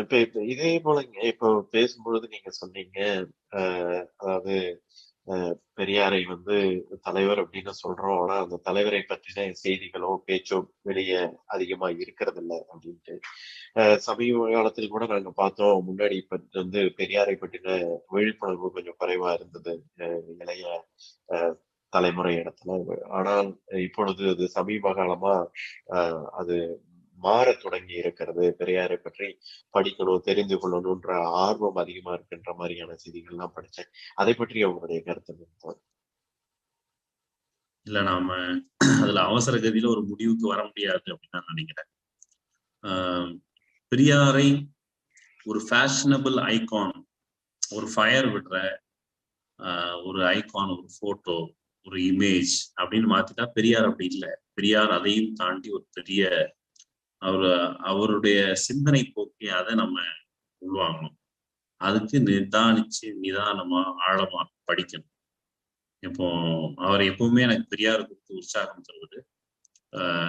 இப்ப இப்ப இதே போலங்க இப்போ பேசும்பொழுது நீங்க சொன்னீங்க, அதாவது பெரியாரை வந்து தலைவர் அப்படின்னு சொல்றோம். ஆனா அந்த தலைவரை பற்றின செய்திகளோ, பேச்சோ வெளிய அதிகமா இருக்கிறதில்ல அப்படின்ட்டு. சமீப காலத்தில் கூட நாங்க பார்த்தோம். முன்னாடி இப்ப வந்து பெரியாரை பற்றின விழிப்புணர்வு கொஞ்சம் குறைவா இருந்தது. இளைய அ தலைமுறை இடத்துல. ஆனால் இப்பொழுது அது சமீப காலமா அது மாறத் தொடங்கி இருக்கிறது. பெரியாரை பற்றி படிக்கணும், தெரிந்து கொள்ளணுன்ற ஆர்வம் அதிகமா இருக்குன்ற மாரியான செய்திகள்லாம் படிச்சேன். அதை பற்றி உங்களுடைய கருத்து என்ன? இல்ல நாம அதுல அவசர கதியில ஒரு முடிவுக்கு வர முடியாது அப்படின்னு நான் நினைக்கிறேன். ஆஹ் பெரியாரை ஒரு ஃபேஷனபிள் ஐகான், ஒரு ஃபயர் விடுற ஒரு ஐகான், ஒரு போட்டோ, ஒரு இமேஜ் அப்படின்னு மாத்திட்டா பெரியார் அப்படி இல்லை. பெரியார் அதையும் தாண்டி ஒரு பெரிய அவரு அவருடைய சிந்தனை போக்கி அதை நம்ம உள்வாங்கணும். அதுக்கு நிதானமா ஆழமா படிக்கணும். இப்போ அவர் எப்பவுமே எனக்கு பெரியார் குறித்து உற்சாகம் தருவது.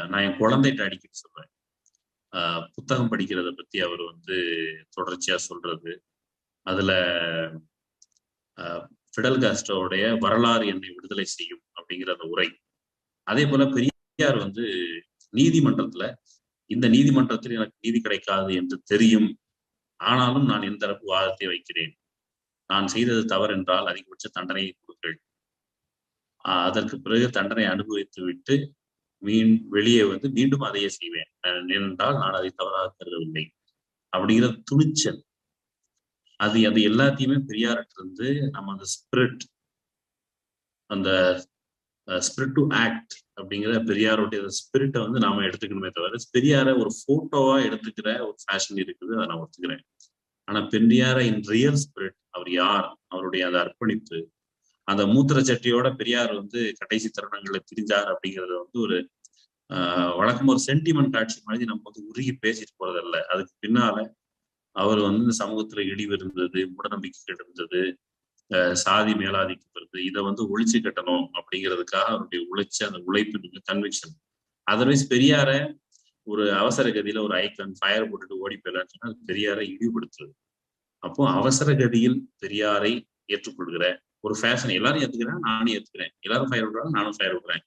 நான் என் குழந்தைகிட்ட அடிக்கடி சொல்றேன். புத்தகம் படிக்கிறத பத்தி அவர் வந்து தொடர்ச்சியா சொல்றது. அதுல ஃபிடல் காஸ்ட்ரோவுடைய வரலாறு என்னை விடுதலை செய்யும் அப்படிங்கிற அந்த உரை. அதே போல பெரியார் வந்து நீதிமன்றத்துல, இந்த நீதிமன்றத்தில் எனக்கு நீதி கிடைக்காது என்று தெரியும், ஆனாலும் நான் எந்த தரப்பு வாதத்தை வைக்கிறேன். நான் செய்தது தவறு என்றால் அதிகபட்ச தண்டனையை கொடுங்கள். அதற்கு பிறகு தண்டனை அனுபவித்து விட்டு வெளியே வந்து மீண்டும் அதையே செய்வேன் ஏனென்றால் நான் அதை தவறாக கருதவில்லை அப்படிங்கிற துணிச்சல். அது அது எல்லாத்தையுமே பெரியார்ட்ட இருந்து நம்ம அந்த அந்த ஸ்பிரிட் டு ஆக்ட் அப்படிங்கிற பெரியாருடைய ஸ்பிரிட்டை வந்து நாம எடுத்துக்கணுமே தவிர, பெரியார ஒரு போட்டோவா எடுத்துக்கிற ஒரு ஃபேஷன் இருக்குது, அதை நான் ஒத்துக்கிறேன். ஆனா பெரியார இன் ரியல் ஸ்பிரிட், அவர் யார், அவருடைய அந்த அர்ப்பணிப்பு, அந்த மூத்திர சட்டியோட பெரியார் வந்து கடைசி தருணங்களை திரிஞ்சார் அப்படிங்கிறத வந்து ஒரு வழக்கம் ஒரு சென்டிமெண்ட் காட்சி மாதிரி நம்ம வந்து உருகி பேசிட்டு போறதில்ல. அதுக்கு பின்னால அவர் வந்து இந்த சமூகத்துல இழிவு இருந்தது, மூடநம்பிக்கைகள் இருந்தது, சாதி மேலாதிக்கம் இருந்தது. இதை வந்து ஒழிச்சு கட்டணும் அப்படிங்கிறதுக்காக அவருடைய உழைச்ச அந்த உழைப்பு கன்விக்ஷன். அதர்வைஸ் பெரியார ஒரு அவசர கதியில ஒரு ஐக்கன் ஃபயர் போட்டுட்டு ஓடி போயிடலான்னு சொன்னா அது பெரியாரை இழிவுபடுத்துறது. அப்போ அவசர கதியில் பெரியாரை ஏற்றுக்கொள்கிற ஒரு ஃபேஷன் எல்லாரும் ஏத்துக்கிறேன், நானும் ஏத்துக்கிறேன், எல்லாரும் ஃபயர் விடுறாங்க, நானும் ஃபயர் விடுறேன்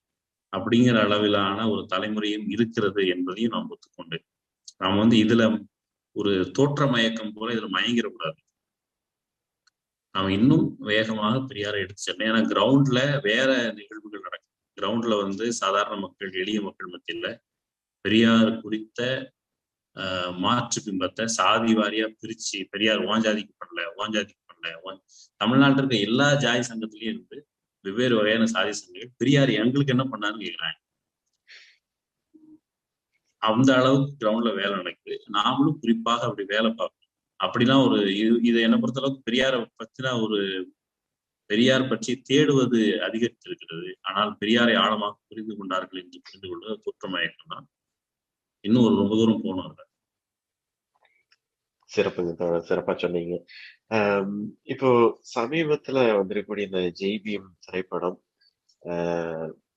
அப்படிங்கிற அளவிலான ஒரு தலைமுறையும் இருக்கிறது என்பதையும் நாம் ஒத்துக்கொண்டு நாம் வந்து இதுல ஒரு தோற்ற மயக்கம் போல இதுல மயங்கிடக்கூடாது. நாம் இன்னும் வேகமாக பெரியாரை எடுத்து செல்லணும். ஏன்னா கிரவுண்ட்ல வேற நிகழ்வுகள் நடக்கும். கிரவுண்ட்ல வந்து சாதாரண மக்கள், எளிய மக்கள் மத்தியில பெரியார் குறித்த மாற்று பிம்பத்தை சாதி வாரியா பிரிச்சு, பெரியார் ஓஞ்சாதிக்கு பண்ணல, ஓஞ்சாதிக்கு பண்ணல, தமிழ்நாட்டில் இருக்க எல்லா ஜாதி சங்கத்திலயும் இருந்து வெவ்வேறு வகையான சாதி சங்கங்கள் பெரியார் எங்களுக்கு என்ன பண்ணாருன்னு கேட்கிறாங்க. அந்த அளவுக்கு கிரவுண்ட்ல வேலை நடக்குது. நாமளும் குறிப்பாக அப்படி வேலை பார்க்கணும். அப்படிலாம் ஒரு இதை என்ன பொறுத்த அளவுக்கு பெரியாரை பத்தின ஒரு பெரியார் பற்றி தேடுவது அதிகரித்திருக்கிறது. ஆனால் பெரியாரை ஆழமாக புரிந்து கொண்டார்கள் என்று புரிந்து கொள்வது தோற்றமயக்கம் தான். இன்னும் ஒரு ரொம்ப தூரம் போகணும். சிறப்புங்க. சிறப்பா சொன்னீங்க. இப்போ சமீபத்துல வந்திருக்கக்கூடிய இந்த ஜெய்பீம் திரைப்படம்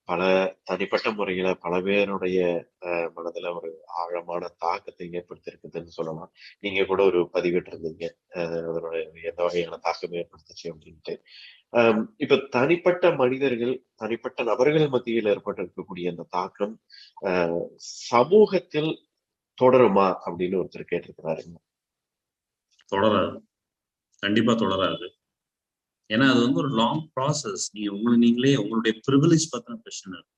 பல தனிப்பட்ட முறையில பல பேருடைய மனதுல ஒரு ஆழமான தாக்கத்தை ஏற்படுத்தியிருக்குதுன்னு சொல்லலாம். நீங்க கூட ஒரு பதிவிட்டிருந்தீங்க. அதனுடைய எந்த வகையான தாக்கம் ஏற்படுத்துச்சு அப்படின்ட்டு. இப்ப தனிப்பட்ட மனிதர்கள், தனிப்பட்ட நபர்கள் மத்தியில் ஏற்பட்டிருக்கக்கூடிய அந்த தாக்கம் சமூகத்தில் தொடருமா அப்படின்னு ஒருத்தர் கேட்டிருக்கிறாருங்க. தொடராது, கண்டிப்பா தொடராது. ஏன்னா அது வந்து ஒரு லாங் ப்ராசஸ். நீங்களே உங்களுடைய ப்ரிவிலேஜ் பத்தின பிரச்சனை இருக்கு.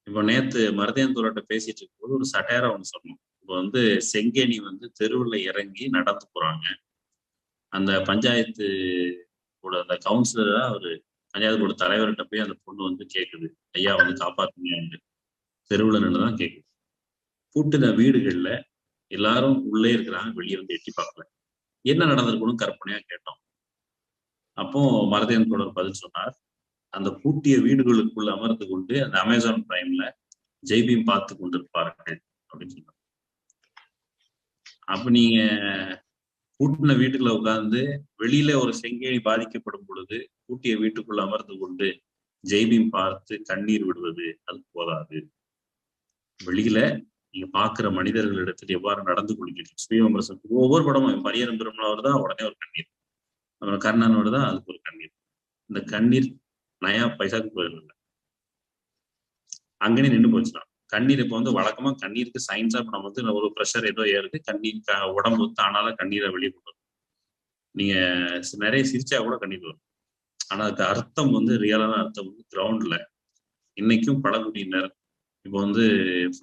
இப்போ நேத்து மருதையன் தோழர்கிட்ட பேசிட்டு இருக்கும்போது ஒரு சட்டையரா ஒன்று சொன்னோம். இப்போ வந்து செங்கேணி வந்து தெருவில் இறங்கி நடந்து போறாங்க. அந்த பஞ்சாயத்து கூட அந்த கவுன்சிலரா ஒரு பஞ்சாயத்து போர்டு தலைவர்கிட்ட போய் அந்த பொண்ணு வந்து கேட்குது, ஐயா வந்து காப்பாத்துங்க, தெருவில் நின்றுதான் கேட்குது. பூட்டுன வீடுகள்ல எல்லாரும் உள்ளே இருக்கிறாங்க, வெளியே வந்து எட்டி பார்க்கல. என்ன நடந்திருக்கணும் கற்பனையா கேட்டோம். அப்போ மருதையன் தோழர் பதில் சொன்னார், அந்த பூட்டிய வீடுகளுக்குள் அமர்ந்து கொண்டு அந்த அமேசான் பிரைம்ல ஜெய்பீம் பார்த்து கொண்டிருப்பார்கள் அப்படின்னு சொன்னார். அப்ப நீங்க பூட்டின வீட்டுக்குள்ள உட்கார்ந்து வெளியில ஒரு செங்கேணி பாதிக்கப்படும் பொழுது பூட்டிய வீட்டுக்குள்ள அமர்ந்து கொண்டு ஜெய்பீம் பார்த்து கண்ணீர் விடுவது அது போதாது. வெளியில நீங்க பாக்குற மனிதர்களிடத்தில் எவ்வாறு நடந்து கொள்கிறீர்கள். சுய விமர்சனத்துக்கு ஒவ்வொரு படமும் பரியரும் பெருமளா வருதா உடனே ஒரு கண்ணீர், அப்புறம் கர்ணன் வருதா அதுக்கு ஒரு கண்ணீர். இந்த கண்ணீர் நயா பைசாக்கு போயிடல, அங்கனே நின்று போச்சுன்னா. கண்ணீர் இப்ப வந்து வழக்கமா கண்ணீருக்கு சயின்ஸா நம்ம வந்து ஒரு ப்ரெஷர் ஏதோ ஏறுது, கண்ணீர் உடம்பு தானால கண்ணீரை வெளியே கொண்டு வரும். நீங்க நிறைய சிரிச்சா கூட கண்ணீர் வரும். ஆனா அதுக்கு அர்த்தம் வந்து ரியலான அர்த்தம் வந்து கிரவுண்ட்ல இன்னைக்கும் பழங்குடியினர் இப்போ வந்து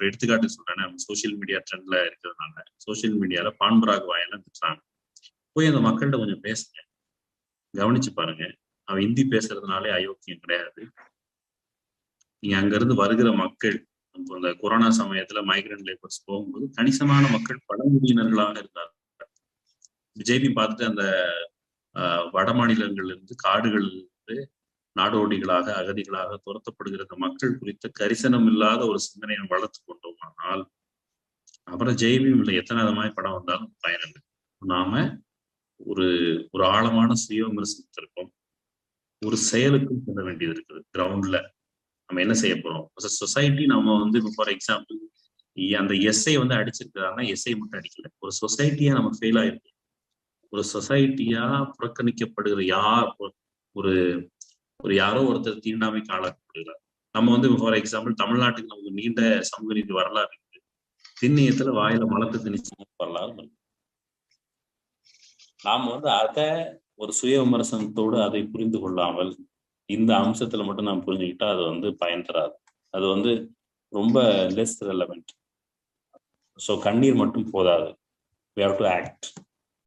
எடுத்துக்காட்டு சொல்றேன், நம்ம சோசியல் மீடியா ட்ரெண்ட்ல இருக்கிறதுனால சோசியல் மீடியால பான்பராக் வாயெல்லாம் திட்டுறாங்க. போய் அந்த மக்கள்கிட்ட கொஞ்சம் பேசுங்க, கவனிச்சு பாருங்க. அவன் ஹிந்தி பேசுறதுனாலே அயோக்கியம் கிடையாது. நீங்க அங்க இருந்து வருகிற மக்கள் இந்த கொரோனா சமயத்துல மைக்ரண்ட் லேபர்ஸ் போகும்போது கணிசமான மக்கள் பழங்குடியினர்களாக இருந்தார். ஜேபி பார்த்துட்டு அந்த வட மாநிலங்கள்ல இருந்து காடுகள் இருந்து நாடோடிகளாக அகதிகளாக துரத்தப்படுகிற மக்கள் குறித்த கரிசனம் இல்லாத ஒரு சிந்தனையை வளர்த்து கொண்டோமானால் அப்புறம் ஜெய்பியும் எத்தனை விதமாய் படம் வந்தாலும் பயனில்லை. நாம ஒரு ஒரு ஆழமான சுய விமர்சனத்திற்கும் ஒரு செயலுக்கும் செல்ல வேண்டியது இருக்குது. கிரவுண்ட்ல நம்ம என்ன செய்ய போறோம் சொசைட்டி. நம்ம வந்து இப்போ ஃபார் எக்ஸாம்பிள் அந்த எஸ்ஐ வந்து அடிச்சிருக்கிறாங்கன்னா எஸ்ஐ மட்டும் அடிக்கல, ஒரு சொசைட்டியா நம்ம ஃபெயில் ஆயிருக்கோம். ஒரு சொசைட்டியா புறக்கணிக்கப்படுகிற ஒரு ஒரு யாரோ ஒருத்தர் தீண்டாமைக்கு ஆளாக்கப்படுகிறார். நம்ம வந்து ஃபார் எக்ஸாம்பிள் தமிழ்நாட்டுக்கு நமக்கு நீண்ட சமூக நீதி வரலாறு இருக்கு. திண்ணியத்துல வாயில மலத்தை திணிச்சு வரலாறு இருக்கு. நாம வந்து அதை ஒரு சுய விமர்சனத்தோடு அதை புரிந்து கொள்ளாமல் இந்த அம்சத்துல மட்டும் நாம் புரிஞ்சுக்கிட்டா அது வந்து பயன் தராது. அது வந்து ரொம்ப லெஸ் ரெலவெண்ட். ஸோ கண்ணீர் மட்டும் போதாது, we have to act.